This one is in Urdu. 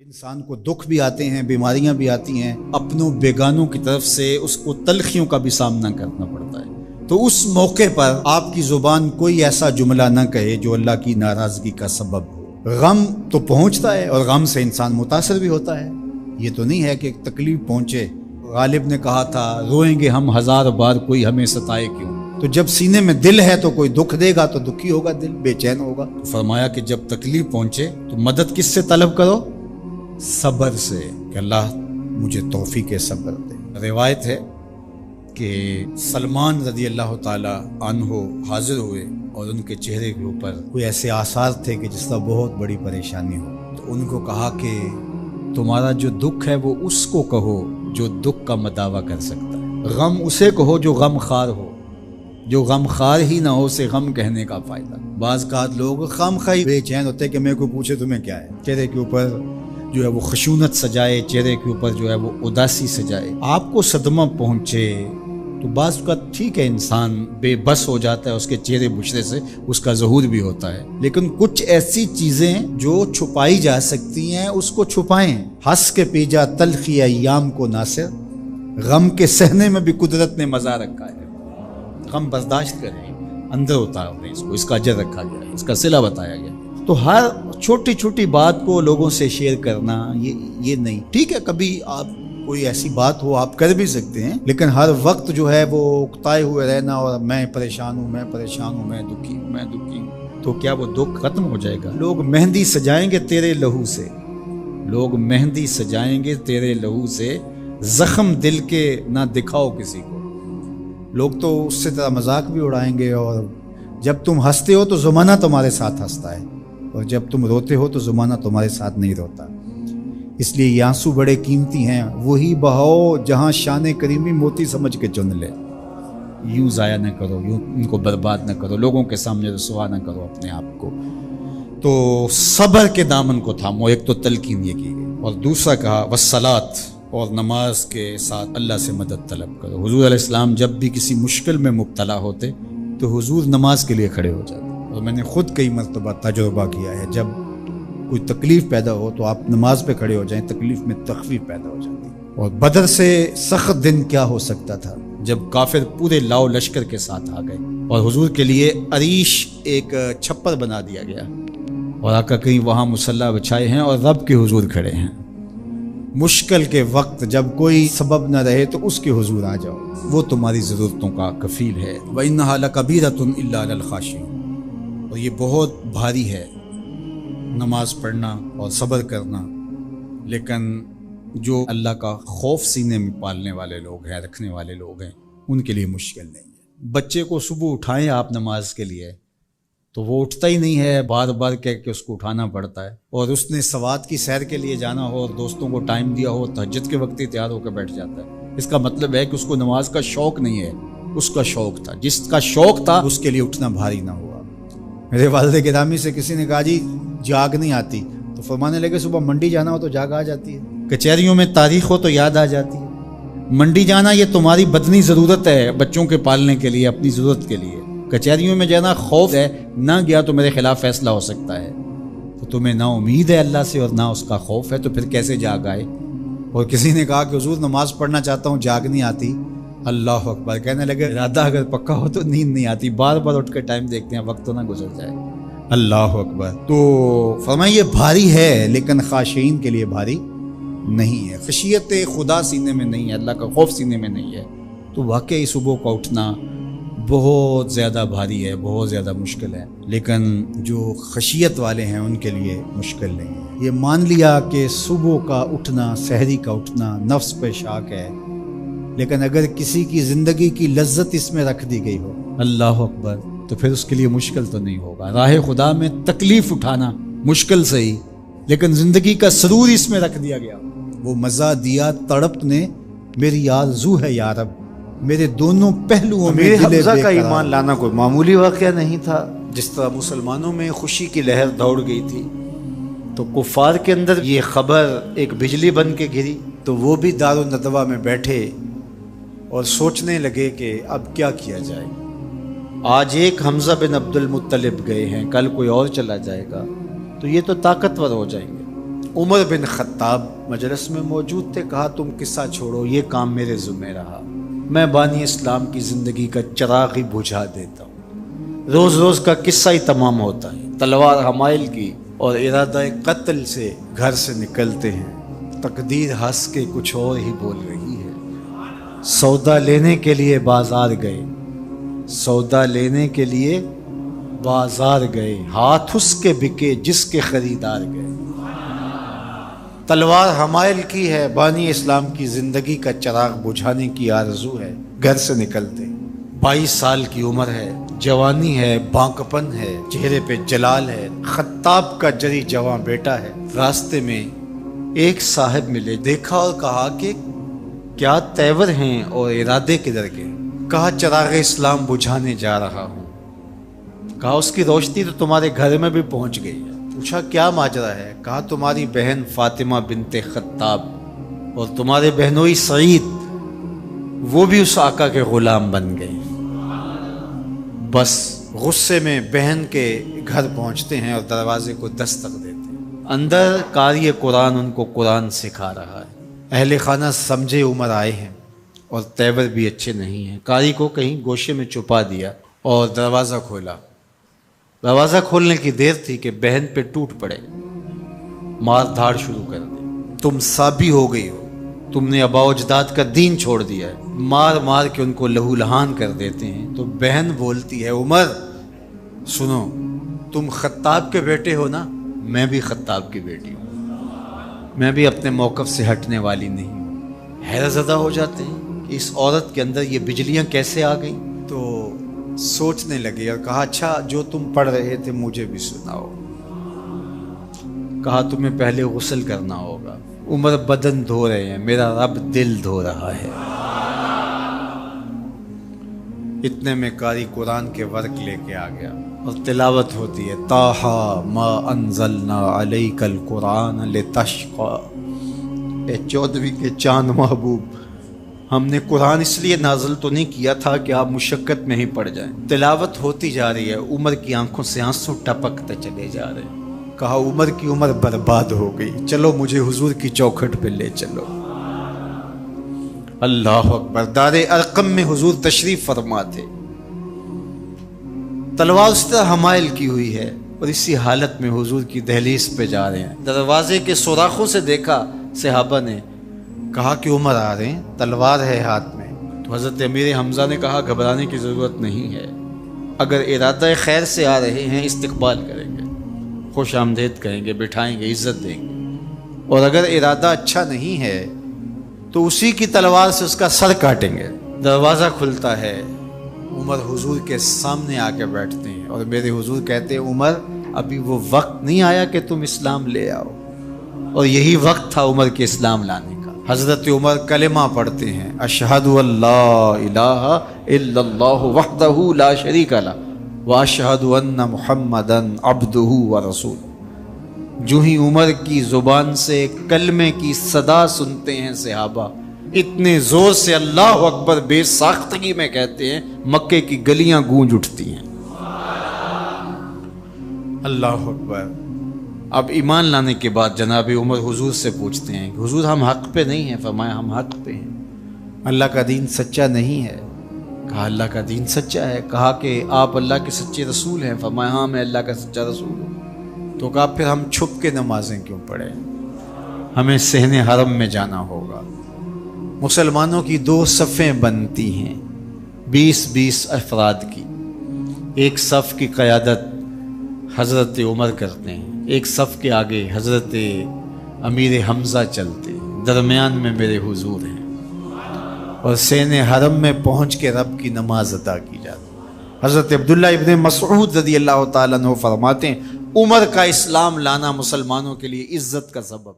انسان کو دکھ بھی آتے ہیں، بیماریاں بھی آتی ہیں، اپنوں بیگانوں کی طرف سے اس کو تلخیوں کا بھی سامنا کرنا پڑتا ہے۔ تو اس موقع پر آپ کی زبان کوئی ایسا جملہ نہ کہے جو اللہ کی ناراضگی کا سبب ہو۔ غم تو پہنچتا ہے اور غم سے انسان متاثر بھی ہوتا ہے۔ یہ تو نہیں ہے کہ ایک تکلیف پہنچے۔ غالب نے کہا تھا روئیں گے ہم ہزار بار کوئی ہمیں ستائے کیوں۔ تو جب سینے میں دل ہے تو کوئی دکھ دے گا تو دکھی ہوگا، دل بے چین ہوگا۔ تو فرمایا کہ جب تکلیف پہنچے تو مدد کس سے طلب کرو؟ صبر سے، کہ اللہ مجھے توفیق صبر دے۔ روایت ہے کہ سلمان رضی اللہ تعالی عنہ حاضر ہوئے اور ان کے چہرے کے اوپر کوئی ایسے آثار تھے کہ جس طرح بہت بڑی پریشانی ہو۔ تو ان کو کہا کہ تمہارا جو دکھ ہے وہ اس کو کہو جو دکھ کا مداوع کر سکتا ہے، غم اسے کہو جو غم خار ہو، جو غم خار ہی نہ ہو اسے غم کہنے کا فائدہ۔ بعض اوقات لوگ خام خواہ بے چین ہوتے کہ میں کوئی پوچھے تمہیں کیا ہے، چہرے کے اوپر جو ہے وہ خشونت سجائے، چہرے کے اوپر جو ہے وہ اداسی سجائے۔ آپ کو صدمہ پہنچے تو بعض اوقات ٹھیک ہے، انسان بے بس ہو جاتا ہے، اس کے چہرے بچھرے سے اس کا ظہور بھی ہوتا ہے، لیکن کچھ ایسی چیزیں جو چھپائی جا سکتی ہیں اس کو چھپائیں۔ ہنس کے پی جا تلخی ایام کو ناصر، غم کے سہنے میں بھی قدرت نے مزہ رکھا ہے۔ غم برداشت کریں، اندر اتارو اس کا اجر رکھا گیا ہے، اس کا صلہ بتایا گیا۔ تو ہر چھوٹی چھوٹی بات کو لوگوں سے شیئر کرنا یہ نہیں ٹھیک ہے۔ کبھی آپ کوئی ایسی بات ہو آپ کر بھی سکتے ہیں، لیکن ہر وقت جو ہے وہ اکتائے ہوئے رہنا اور میں پریشان ہوں، میں پریشان ہوں، میں دکھی ہوں، میں دکھی ہوں، تو کیا وہ دکھ ختم ہو جائے گا؟ لوگ مہندی سجائیں گے تیرے لہو سے، لوگ مہندی سجائیں گے تیرے لہو سے، زخم دل کے نہ دکھاؤ کسی کو۔ لوگ تو اس سے طرح مذاق بھی اڑائیں گے، اور جب تم ہنستے ہو تو زمانہ تمہارے ساتھ ہنستا ہے، اور جب تم روتے ہو تو زمانہ تمہارے ساتھ نہیں روتا۔ اس لیے یہ آنسو بڑے قیمتی ہیں، وہی بہاؤ جہاں شان کریمی موتی سمجھ کے چن لے۔ یوں ضائع نہ کرو، یوں ان کو برباد نہ کرو، لوگوں کے سامنے رسوا نہ کرو اپنے آپ کو۔ تو صبر کے دامن کو تھامو، ایک تو تلقین یہ کی گئی، اور دوسرا کہا والصلاۃ، اور نماز کے ساتھ اللہ سے مدد طلب کرو۔ حضور علیہ السلام جب بھی کسی مشکل میں مبتلا ہوتے تو حضور نماز کے لیے کھڑے ہو جاتے، اور میں نے خود کئی مرتبہ تجربہ کیا ہے، جب کوئی تکلیف پیدا ہو تو آپ نماز پہ کھڑے ہو جائیں، تکلیف میں تخفیف پیدا ہو جاتی۔ اور بدر سے سخت دن کیا ہو سکتا تھا جب کافر پورے لاؤ لشکر کے ساتھ آ گئے، اور حضور کے لیے عریش ایک چھپر بنا دیا گیا، اور آقا کہیں وہاں مصلی بچھائے ہیں اور رب کے حضور کھڑے ہیں۔ مشکل کے وقت جب کوئی سبب نہ رہے تو اس کے حضور آ جاؤ، وہ تمہاری ضرورتوں کا کفیل ہے۔ وَإِنَّهَا لَكَبِيرَةٌ إِلَّا عَلَى الْخَاشِعِينَ، اور یہ بہت بھاری ہے نماز پڑھنا اور صبر کرنا، لیکن جو اللہ کا خوف سینے میں پالنے والے لوگ ہیں، رکھنے والے لوگ ہیں، ان کے لیے مشکل نہیں ہے۔ بچے کو صبح اٹھائیں آپ نماز کے لیے تو وہ اٹھتا ہی نہیں ہے، بار بار کہہ کے اس کو اٹھانا پڑتا ہے، اور اس نے سوات کی سیر کے لیے جانا ہو اور دوستوں کو ٹائم دیا ہو، تہجد کے وقت ہی تیار ہو کے بیٹھ جاتا ہے۔ اس کا مطلب ہے کہ اس کو نماز کا شوق نہیں ہے، اس کا شوق تھا، جس کا شوق تھا اس کے لیے اٹھنا بھاری نہ ہوا۔ میرے والد گرامی سے کسی نے کہا جی جاگ نہیں آتی، تو فرمانے لگے صبح منڈی جانا ہو تو جاگ آ جاتی ہے، کچہریوں میں تاریخ ہو تو یاد آ جاتی ہے۔ منڈی جانا یہ تمہاری بدنی ضرورت ہے، بچوں کے پالنے کے لیے، اپنی ضرورت کے لیے۔ کچہریوں میں جانا خوف ہے، نہ گیا تو میرے خلاف فیصلہ ہو سکتا ہے، تو تمہیں نہ امید ہے اللہ سے اور نہ اس کا خوف ہے، تو پھر کیسے جاگ آئے؟ اور کسی نے کہا کہ حضور نماز پڑھنا چاہتا ہوں، جاگ نہیں آتی۔ اللہ اکبر، کہنے لگے ارادہ اگر پکا ہو تو نیند نہیں آتی، بار بار اٹھ کے ٹائم دیکھتے ہیں وقت تو نہ گزر جائے۔ اللہ اکبر۔ تو فرمایا یہ بھاری ہے لیکن خاشعین کے لیے بھاری نہیں ہے۔ خشیت خدا سینے میں نہیں ہے، اللہ کا خوف سینے میں نہیں ہے، تو واقعی صبح کا اٹھنا بہت زیادہ بھاری ہے، بہت زیادہ مشکل ہے، لیکن جو خشیت والے ہیں ان کے لیے مشکل نہیں ہے۔ یہ مان لیا کہ صبح کا اٹھنا، سحری کا اٹھنا نفس پہ شاک ہے، لیکن اگر کسی کی زندگی کی لذت اس میں رکھ دی گئی ہو، اللہ اکبر، تو پھر اس کے لیے مشکل تو نہیں ہوگا۔ راہ خدا میں تکلیف اٹھانا مشکل صحیح، لیکن زندگی کا سرور اس میں رکھ دیا گیا۔ وہ مزہ دیا تڑپ نے میری آرزو ہے یا رب، میرے دونوں پہلوؤں میں حمزہ کا ایمان لانا کوئی معمولی واقعہ نہیں تھا۔ جس طرح مسلمانوں میں خوشی کی لہر دوڑ گئی تھی تو کفار کے اندر یہ خبر ایک بجلی بن کے گری، تو وہ بھی دارالندوہ میں بیٹھے اور سوچنے لگے کہ اب کیا کیا جائے۔ آج ایک حمزہ بن عبد المطلب گئے ہیں، کل کوئی اور چلا جائے گا تو یہ تو طاقتور ہو جائیں گے۔ عمر بن خطاب مجلس میں موجود تھے. کہا تم قصہ چھوڑو، یہ کام میرے ذمہ رہا، میں بانی اسلام کی زندگی کا چراغ ہی بجھا دیتا ہوں. روز روز کا قصہ ہی تمام ہوتا ہے. تلوار حمائل کی اور ارادہ قتل سے گھر سے نکلتے ہیں. تقدیر ہنس کے کچھ اور ہی بول رہی ہے. سودا لینے کے لیے بازار گئے، سودا لینے کے لیے بازار گئے، ہاتھ اس کے بکے جس کے خریدار گئے. تلوار حمائل کی ہے، بانی اسلام کی زندگی کا چراغ بجھانے کی آرزو ہے. گھر سے نکلتے 22 سال کی عمر ہے، جوانی ہے، بانکپن ہے، چہرے پہ جلال ہے. خطاب کا جری جواں بیٹا ہے. راستے میں ایک صاحب ملے، دیکھا اور کہا کہ کیا تیور ہیں اور ارادے کدھر کے؟ کہا چراغ اسلام بجھانے جا رہا ہوں. کہا اس کی روشنی تو تمہارے گھر میں بھی پہنچ گئی ہے. پوچھا کیا ماجرا ہے؟ کہا تمہاری بہن فاطمہ بنت خطاب اور تمہارے بہنوئی سعید وہ بھی اس آقا کے غلام بن گئے. بس غصے میں بہن کے گھر پہنچتے ہیں اور دروازے کو دستک دیتے ہیں. اندر قاری قرآن ان کو قرآن سکھا رہا ہے. اہل خانہ سمجھے عمر آئے ہیں اور تیور بھی اچھے نہیں ہیں. قاری کو کہیں گوشے میں چھپا دیا اور دروازہ کھولا. دروازہ کھولنے کی دیر تھی کہ بہن پہ ٹوٹ پڑے، مار دھاڑ شروع کر دی. تم سابی ہو گئی ہو، تم نے آباء و اجداد کا دین چھوڑ دیا ہے. مار مار کے ان کو لہو لہان کر دیتے ہیں. تو بہن بولتی ہے عمر سنو، تم خطاب کے بیٹے ہو نا، میں بھی خطاب کی بیٹی ہوں، میں بھی اپنے موقف سے ہٹنے والی نہیں ہوں. حیرت زدہ ہو جاتے ہیں کہ اس عورت کے اندر یہ بجلیاں کیسے آ گئیں. تو سوچنے لگے اور کہا اچھا جو تم پڑھ رہے تھے مجھے بھی سناؤ. کہا تمہیں پہلے غسل کرنا ہوگا. عمر بدن دھو رہے ہیں، میرا رب دل دھو رہا ہے. اتنے میں قاری قرآن کے ورق لے کے آ گیا اور تلاوت ہوتی ہے طٰہٰ ما انزلنا علیک القرآن لتشقیٰ. اے 14ویں کے چاند محبوب، ہم نے قرآن اس لیے نازل تو نہیں کیا تھا کہ آپ مشقت میں ہی پڑ جائیں. تلاوت ہوتی جا رہی ہے، عمر کی آنکھوں سے آنسو ٹپکتے چلے جا رہے ہیں. کہا عمر کی عمر برباد ہو گئی، چلو مجھے حضور کی چوکھٹ پہ لے چلو. اللہ اکبر. دار ارقم میں حضور تشریف فرما تھے. تلوار اس طرح حمائل کی ہوئی ہے اور اسی حالت میں حضور کی دہلیز پہ جا رہے ہیں. دروازے کے سوراخوں سے دیکھا صحابہ نے، کہا کہ عمر آ رہے ہیں، تلوار ہے ہاتھ میں. تو حضرت امیر حمزہ نے کہا گھبرانے کی ضرورت نہیں ہے، اگر ارادہ خیر سے آ رہے ہیں استقبال کریں گے، خوش آمدید کہیں گے، بٹھائیں گے، عزت دیں گے. اور اگر ارادہ اچھا نہیں ہے تو اسی کی تلوار سے اس کا سر کاٹیں گے. دروازہ کھلتا ہے، عمر حضور کے سامنے آ کے بیٹھتے ہیں اور میرے حضور کہتے ہیں عمر ابھی وہ وقت نہیں آیا کہ تم اسلام لے آؤ. اور یہی وقت تھا عمر کے اسلام لانے کا. حضرت عمر کلمہ پڑھتے ہیں اشہد ان لا الہ الا اللہ وحدہ لا شریک لہ واشہد ان محمدا عبدہ ورسولہ. جو ہی عمر کی زبان سے کلمے کی صدا سنتے ہیں صحابہ، اتنے زور سے اللہ اکبر بے ساختگی میں کہتے ہیں مکے کی گلیاں گونج اٹھتی ہیں. اللہ اکبر. اب ایمان لانے کے بعد جناب عمر حضور سے پوچھتے ہیں کہ حضور ہم حق پہ نہیں ہیں. فرمایا ہم حق پہ ہیں، اللہ کا دین سچا نہیں ہے. کہا اللہ کا دین سچا ہے. کہا کہ آپ اللہ کے سچے رسول ہیں. فرمایا ہاں میں اللہ کا سچا رسول ہوں. تو کہا پھر ہم چھپ کے نمازیں کیوں پڑھیں، ہمیں صحن حرم میں جانا ہوگا. مسلمانوں کی 2 صفیں بنتی ہیں 20-20 افراد کی. ایک صف کی قیادت حضرت عمر کرتے ہیں، ایک صف کے آگے حضرت امیر حمزہ چلتے ہیں، درمیان میں میرے حضور ہیں اور صحن حرم میں پہنچ کے رب کی نماز ادا کی جاتی. حضرت عبداللہ ابن مسعود رضی اللہ تعالیٰ عنہ فرماتے ہیں عمر کا اسلام لانا مسلمانوں کے لیے عزت کا سبب